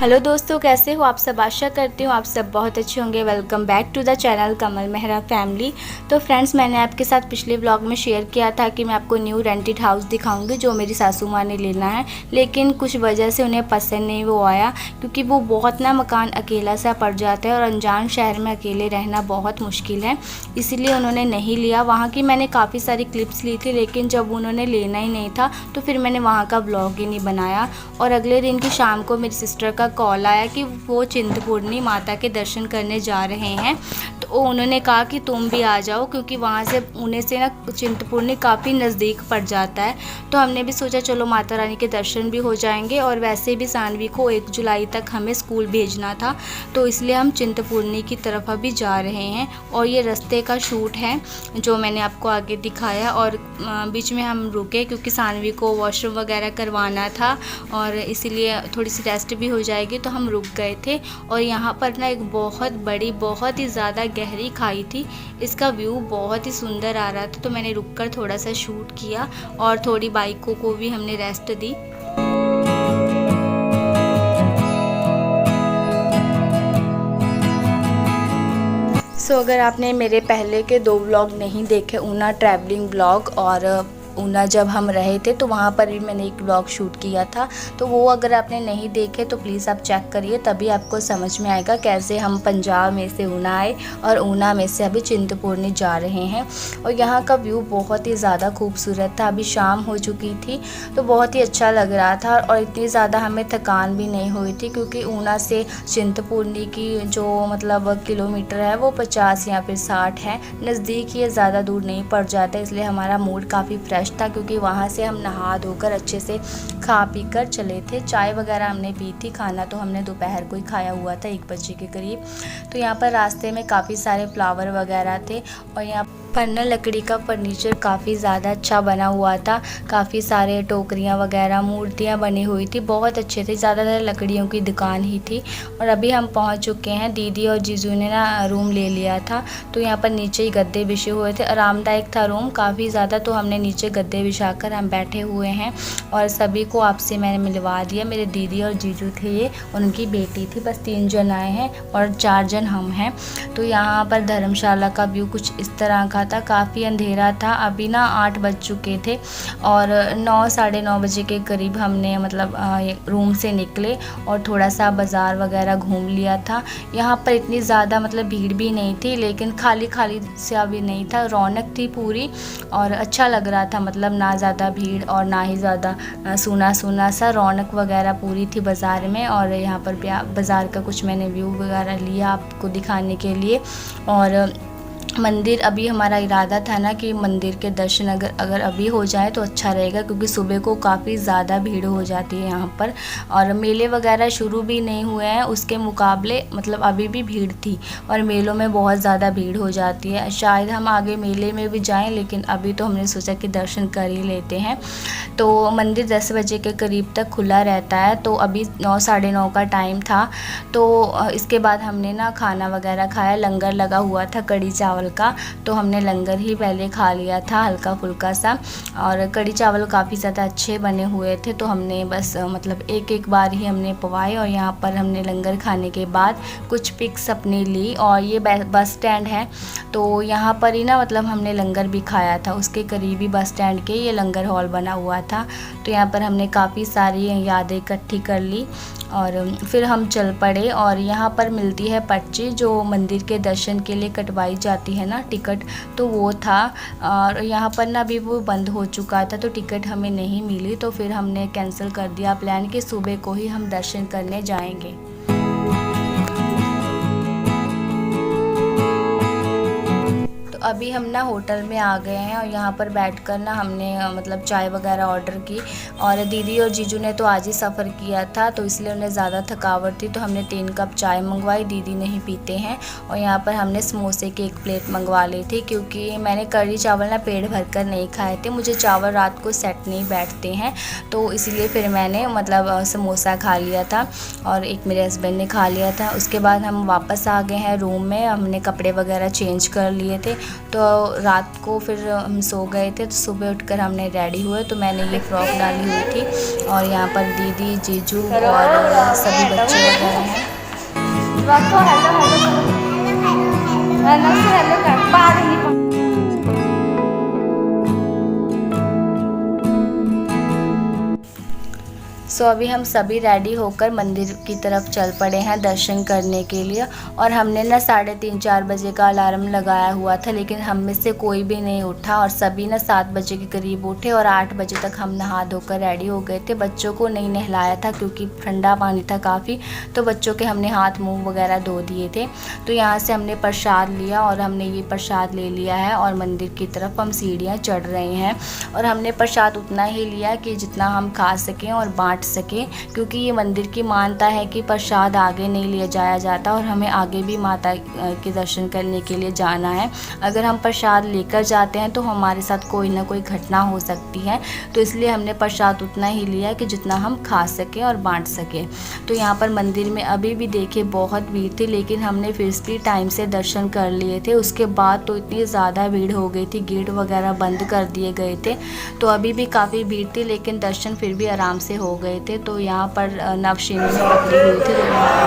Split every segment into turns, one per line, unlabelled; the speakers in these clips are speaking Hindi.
हेलो दोस्तों, कैसे हो आप सब। आशा करती हूँ आप सब बहुत अच्छे होंगे। Welcome back to the channel Kamal Mehra family. तो फ्रेंड्स, मैंने आपके साथ पिछले व्लॉग में शेयर किया था कि मैं आपको न्यू रेंटेड हाउस दिखाऊंगी जो मेरी सासू माँ ने लेना है, लेकिन कुछ वजह से उन्हें पसंद नहीं वो आया, क्योंकि वो बहुत ना मकान अकेला सा पड़ जाता है और अनजान शहर में अकेले रहना बहुत मुश्किल है, इसीलिए उन्होंने नहीं लिया। वहाँ की मैंने काफ़ी सारी क्लिप्स ली थी, लेकिन जब उन्होंने लेना ही नहीं था तो फिर मैंने वहाँ का व्लॉग ही नहीं बनाया। और अगले दिन की शाम को मेरी सिस्टर का कॉल आया कि वो चिंतपूर्णी माता के दर्शन करने जा रहे हैं, तो उन्होंने कहा कि तुम भी आ जाओ, क्योंकि वहाँ से पुणे से ना चिंतपूर्णी काफ़ी नज़दीक पड़ जाता है। तो हमने भी सोचा चलो माता रानी के दर्शन भी हो जाएंगे, और वैसे भी सानवी को 1 जुलाई तक हमें स्कूल भेजना था, तो इसलिए हम चिंतपूर्णी की तरफ अभी जा रहे हैं। और ये रास्ते का शूट है जो मैंने आपको आगे दिखाया, और बीच में हम रुके क्योंकि सानवी को वॉशरूम वगैरह करवाना था और इसीलिए थोड़ी सी रेस्ट भी हो जाएगी, तो हम रुक गए थे। और यहाँ पर ना एक बहुत बड़ी, बहुत ही ज़्यादा गहरी खाई थी। इसका व्यू बहुत ही सुंदर आ रहा था, तो मैंने रुककर थोड़ा सा शूट किया और थोड़ी बाइकों को भी हमने रेस्ट दी। अगर आपने मेरे पहले के 2 व्लॉग नहीं देखे, ऊना ट्रैवलिंग व्लॉग और ऊना जब हम रहे थे, तो वहाँ पर भी मैंने एक व्लॉग शूट किया था, तो वो अगर आपने नहीं देखे तो प्लीज़ आप चेक करिए, तभी आपको समझ में आएगा कैसे हम पंजाब में से ऊना आए और ऊना में से अभी चिंतपूर्णी जा रहे हैं। और यहाँ का व्यू बहुत ही ज़्यादा खूबसूरत था। अभी शाम हो चुकी थी तो बहुत ही अच्छा लग रहा था, और इतनी ज़्यादा हमें थकान भी नहीं हुई थी, क्योंकि ऊना से चिंतपूर्णी की जो मतलब किलोमीटर है वो 50 या फिर 60 है, नज़दीक ही, ज़्यादा दूर नहीं पड़ जाता, इसलिए हमारा मूड काफ़ी फ्रेश था। क्योंकि वहाँ से हम नहा धोकर अच्छे से खा पी कर चले थे। चाय वगैरह हमने पी थी, खाना तो हमने दोपहर को ही खाया हुआ था 1 बजे के करीब। तो यहाँ पर रास्ते में काफ़ी सारे फ्लावर वगैरह थे, और यहाँ पर ना लकड़ी का फर्नीचर काफ़ी ज़्यादा अच्छा बना हुआ था। काफ़ी सारे टोकरियाँ वगैरह, मूर्तियाँ बनी हुई थी, बहुत अच्छे थे। ज़्यादातर लकड़ियों की दुकान ही थी। और अभी हम पहुँच चुके हैं। दीदी और जीजू ने ना रूम ले लिया था, तो यहाँ पर नीचे ही गद्दे बिछे हुए थे। आरामदायक था रूम काफ़ी ज़्यादा, तो हमने नीचे गद्दे बिछाकर हम बैठे हुए हैं। और सभी को आपसे मैंने मिलवा दिया। मेरे दीदी और जीजू थे, ये उनकी बेटी थी। बस 3 जन आए हैं और 4 जन हम हैं। तो यहाँ पर धर्मशाला का व्यू कुछ इस तरह का था। काफ़ी अंधेरा था। अभी ना 8 बज चुके थे, और 9 साढ़े 9 बजे के करीब हमने मतलब रूम से निकले और थोड़ा सा बाज़ार वगैरह घूम लिया था। यहाँ पर इतनी ज़्यादा मतलब भीड़ भी नहीं थी, लेकिन खाली खाली सा भी नहीं था, रौनक थी पूरी, और अच्छा लग रहा था। मतलब ना ज़्यादा भीड़ और ना ही ज़्यादा सूना सूना सा, रौनक वगैरह पूरी थी बाज़ार में। और यहाँ पर बाज़ार का कुछ मैंने व्यू वगैरह लिया आपको दिखाने के लिए। और मंदिर, अभी हमारा इरादा था ना कि मंदिर के दर्शन अगर अभी हो जाए तो अच्छा रहेगा, क्योंकि सुबह को काफ़ी ज़्यादा भीड़ हो जाती है यहाँ पर। और मेले वगैरह शुरू भी नहीं हुए हैं, उसके मुकाबले मतलब अभी भी भीड़ थी, और मेलों में बहुत ज़्यादा भीड़ हो जाती है। शायद हम आगे मेले में भी जाएं, लेकिन अभी तो हमने सोचा कि दर्शन कर ही लेते हैं। तो मंदिर 10 बजे के करीब तक खुला रहता है, तो अभी 9 साढ़े 9 का टाइम था। तो इसके बाद हमने ना खाना वगैरह खाया। लंगर लगा हुआ था कढ़ी चावल का, तो हमने लंगर ही पहले खा लिया था, हल्का फुल्का सा। और कढ़ी चावल काफ़ी ज़्यादा अच्छे बने हुए थे, तो हमने बस मतलब एक बार ही हमने पवाए। और यहाँ पर हमने लंगर खाने के बाद कुछ पिक्स अपनी ली। और ये बस स्टैंड है, तो यहाँ पर ही ना मतलब हमने लंगर भी खाया था, उसके करीबी बस स्टैंड के ये लंगर हॉल बना हुआ था। तो यहाँ पर हमने काफ़ी सारी यादें इकट्ठी कर ली, और फिर हम चल पड़े। और यहाँ पर मिलती है पर्ची, जो मंदिर के दर्शन के लिए कटवाई जाती है ना, टिकट, तो वो था। और यहाँ पर ना अभी वो बंद हो चुका था, तो टिकट हमें नहीं मिली, तो फिर हमने कैंसिल कर दिया प्लान कि सुबह को ही हम दर्शन करने जाएंगे। अभी हम ना होटल में आ गए हैं, और यहाँ पर बैठकर ना हमने मतलब चाय वगैरह ऑर्डर की। और दीदी और जीजू ने तो आज ही सफ़र किया था, तो इसलिए उन्हें ज़्यादा थकावट थी, तो हमने 3 कप चाय मंगवाई। दीदी नहीं पीते हैं। और यहाँ पर हमने समोसे की 1 प्लेट मंगवा ली थी, क्योंकि मैंने कढ़ी चावल ना पेट भर कर नहीं खाए थे, मुझे चावल रात को सेट नहीं बैठते हैं, तो इसलिए फिर मैंने मतलब समोसा खा लिया था, और एक मेरे हस्बैंड ने खा लिया था। उसके बाद हम वापस आ गए हैं रूम में। हमने कपड़े वगैरह चेंज कर लिए थे, तो रात को फिर हम सो गए थे, तो सुबह उठकर हमने रेडी हुए। तो मैंने ये फ्रॉक डाली हुई थी और यहाँ पर दीदी, जीजू और सभी बच्चे वगैरह हैं। सो अभी हम सभी रेडी होकर मंदिर की तरफ चल पड़े हैं दर्शन करने के लिए। और हमने ना 3:30-4 बजे का अलार्म लगाया हुआ था, लेकिन हम में से कोई भी नहीं उठा और सभी ना 7 बजे के करीब उठे और 8 बजे तक हम नहा धोकर रेडी हो गए थे। बच्चों को नहीं नहलाया था क्योंकि ठंडा पानी था काफ़ी, तो बच्चों के हमने हाथ मुँह वगैरह धो दिए थे। तो यहाँ से हमने प्रसाद लिया और हमने ये प्रसाद ले लिया है और मंदिर की तरफ हम सीढ़ियाँ चढ़ रहे हैं। और हमने प्रसाद उतना ही लिया कि जितना हम खा सकें और बांट सके, क्योंकि ये मंदिर की मान्यता है कि प्रसाद आगे नहीं ले जाया जाता और हमें आगे भी माता के दर्शन करने के लिए जाना है। अगर हम प्रसाद लेकर जाते हैं तो हमारे साथ कोई ना कोई घटना हो सकती है, तो इसलिए हमने प्रसाद उतना ही लिया कि जितना हम खा सके और बांट सके। तो यहाँ पर मंदिर में अभी भी देखिए बहुत भीड़ थी, लेकिन हमने फिर भी टाइम से दर्शन कर लिए थे। उसके बाद तो इतनी ज़्यादा भीड़ हो गई थी, गेट वगैरह बंद कर दिए गए थे, तो अभी भी काफ़ी भीड़ थी, लेकिन दर्शन फिर भी आराम से हो गए थे। तो यहाँ पर नवशीन में पकड़ी हुई थी, तो यहाँ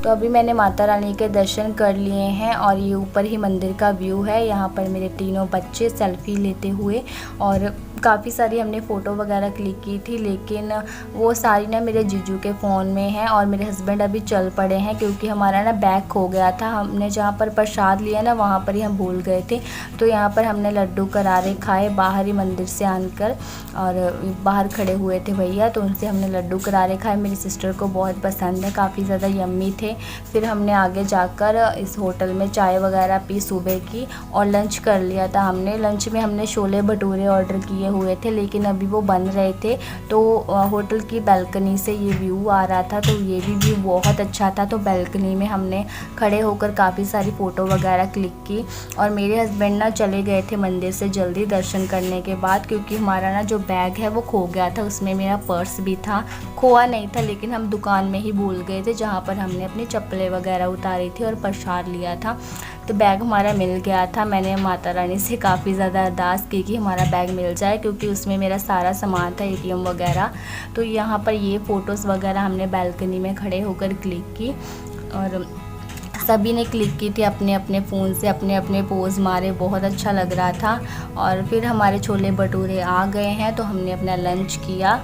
तो अभी मैंने माता रानी के दर्शन कर लिए हैं और ये ऊपर ही मंदिर का व्यू है। यहाँ पर मेरे तीनों बच्चे सेल्फी लेते हुए, और काफ़ी सारी हमने फ़ोटो वगैरह क्लिक की थी, लेकिन वो सारी ना मेरे जीजू के फ़ोन में हैं और मेरे हस्बैंड अभी चल पड़े हैं क्योंकि हमारा ना बैग खो गया था। हमने जहाँ पर प्रसाद लिया ना वहाँ पर ही हम भूल गए थे। तो यहाँ पर हमने लड्डू करारे खाए बाहर ही मंदिर से आनकर, और बाहर खड़े हुए थे भैया, तो उनसे हमने लड्डू करारे खाए। मेरी सिस्टर को बहुत पसंद है, काफ़ी ज़्यादा यम्मी थे। फिर हमने आगे जाकर इस होटल में चाय वगैरह पी सुबह की, और लंच कर लिया था हमने। लंच में हमने छोले भटूरे ऑर्डर किए हुए थे, लेकिन अभी वो बन रहे थे। तो होटल की बालकनी से ये व्यू आ रहा था, तो ये भी व्यू बहुत अच्छा था। तो बालकनी में हमने खड़े होकर काफ़ी सारी फ़ोटो वगैरह क्लिक की। और मेरे हस्बैंड ना चले गए थे मंदिर से जल्दी दर्शन करने के बाद, क्योंकि हमारा ना जो बैग है वो खो गया था, उसमें मेरा पर्स भी था। खोआ नहीं था, लेकिन हम दुकान में ही भूल गए थे जहाँ पर हमने अपनी चप्पलें वगैरह उतारी थी और प्रसाद लिया था। तो बैग हमारा मिल गया था। मैंने माता रानी से काफ़ी ज़्यादा अरदास की कि हमारा बैग मिल जाए, क्योंकि उसमें मेरा सारा सामान था, ATM वगैरह। तो यहाँ पर ये फ़ोटोज़ वगैरह हमने बालकनी में खड़े होकर क्लिक की, और सभी ने क्लिक की थी अपने अपने फ़ोन से, अपने अपने पोज़ मारे, बहुत अच्छा लग रहा था। और फिर हमारे छोले भटूरे आ गए हैं, तो हमने अपना लंच किया।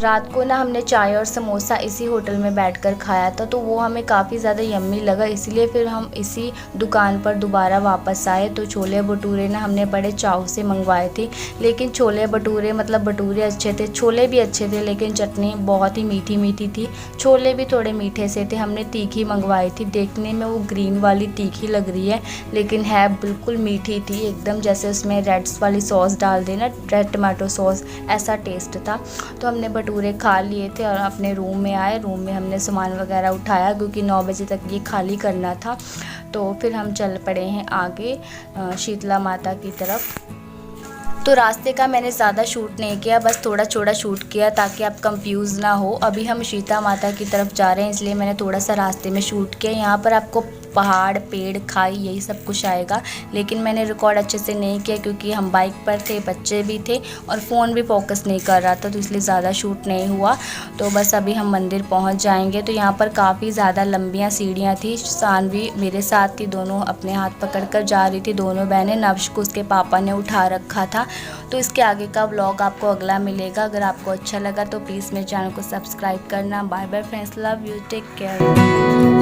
रात को ना हमने चाय और समोसा इसी होटल में बैठकर खाया था, तो वो हमें काफ़ी ज़्यादा यम्मी लगा, इसलिए फिर हम इसी दुकान पर दोबारा वापस आए। तो छोले भटूरे ना हमने बड़े चाव से मंगवाए थे, लेकिन छोले भटूरे मतलब भटूरे अच्छे थे, छोले भी अच्छे थे, लेकिन चटनी बहुत ही मीठी मीठी थी। छोले भी थोड़े मीठे से थे। हमने तीखी मंगवाई थी, देखने में वो ग्रीन वाली तीखी लग रही है, लेकिन है बिल्कुल मीठी थी एकदम, जैसे उसमें रेड्स वाली सॉस डाल देना, रेड टमाटो सॉस, ऐसा टेस्ट था। तो हमने भटूरे खा लिए थे और अपने रूम में आए। रूम में हमने सामान वगैरह उठाया, क्योंकि 9 बजे तक ये खाली करना था। तो फिर हम चल पड़े हैं आगे शीतला माता की तरफ। तो रास्ते का मैंने ज़्यादा शूट नहीं किया, बस थोड़ा छोटा शूट किया ताकि आप कंफ्यूज ना हो। अभी हम शीतला माता की तरफ जा रहे हैं, इसलिए मैंने थोड़ा सा रास्ते में शूट किया। यहाँ पर आपको पहाड़, पेड़, खाई यही सब कुछ आएगा, लेकिन मैंने रिकॉर्ड अच्छे से नहीं किया क्योंकि हम बाइक पर थे, बच्चे भी थे और फ़ोन भी फोकस नहीं कर रहा था, तो इसलिए ज़्यादा शूट नहीं हुआ। तो बस अभी हम मंदिर पहुंच जाएंगे। तो यहाँ पर काफ़ी ज़्यादा लंबियाँ सीढ़ियाँ थी। सानवी मेरे साथ थी, दोनों अपने हाथ पकड़ कर जा रही थी, दोनों बहनें। नवश को उसके पापा ने उठा रखा था। तो इसके आगे का व्लॉग आपको अगला मिलेगा। अगर आपको अच्छा लगा तो प्लीज़ मेरे चैनल को सब्सक्राइब करना। Bye bye friends, love you, take care.